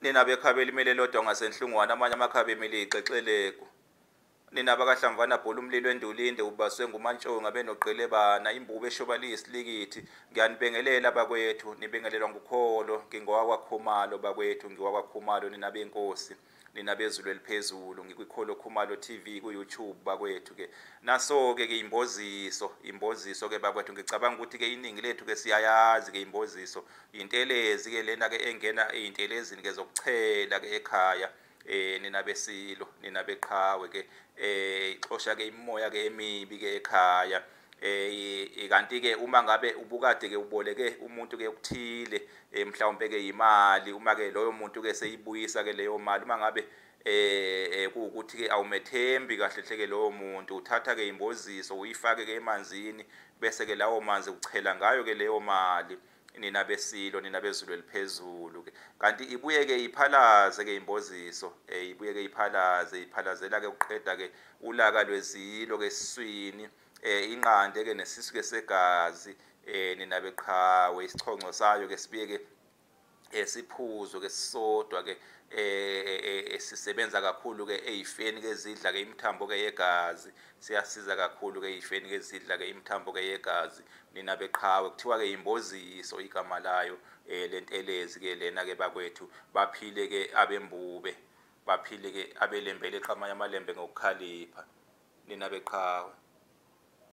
nina bekhabe limele lodwa ngasenhlungwana amanye amakhabe emile ixexeleko nina bakahlamvana bhola umlilo endulinde ubaswe ngumantshonga benoqelebana imbubu eshobaliyisilikithi ngiyanibingelela bakwethu nibingelelwa ngukholo ngingowakwa Khumalo bakwethu ngiwakwa Khumalo nina benkosi nina bezulu eliphezulu ngikwikholo Khumalo TV ku YouTube bakwethu ke naso ke imboziso ke bakwethu ngicabanga ukuthi ke iningi lethu ke siyayazi ke imboziso intelezi ke lena ke engena eintelezini ke zokuchela ke ekhaya nina besilo nina beqhawe ke ixosha ke imoya ke emibi ke ekhaya kanti ke uma ngabe ubukade ke uboleke umuntu ke ukuthile mhlawumbe ke imali uma ke loyo muntu ke seyibuyisa ke leyo mali uma ngabe ukuthi ke awumethembi kahle hle ke lowo muntu uthatha ke imboziso uyifake ke emanzini bese ke lawo manzi uchela ngayo ke leyo mali nina besilo nina bezulu eliphezulu ke kanti ibuye ke iphalaze ke imboziso ibuye ke iphalazela ke uqeda ke ulaka lwezilo ke esiswini inqande ke nesisu ke segazi nina beqhawe isichongo sayo ke sibuye ke esiphuzo ke sisodwa ke sisebenza kakhulu ke ezifeni ke zidla ke imithambo ke yegazi siyasiza kakhulu ke ezifeni ke zidla ke imithambo ke yegazi nina beqhawe kuthiwa ke imboziso igama layo lentelezi ke lena ke bakwethu baphile ke abembube baphile ke abelembele qhamanya amalembe ngokukhalipha nina beqhawe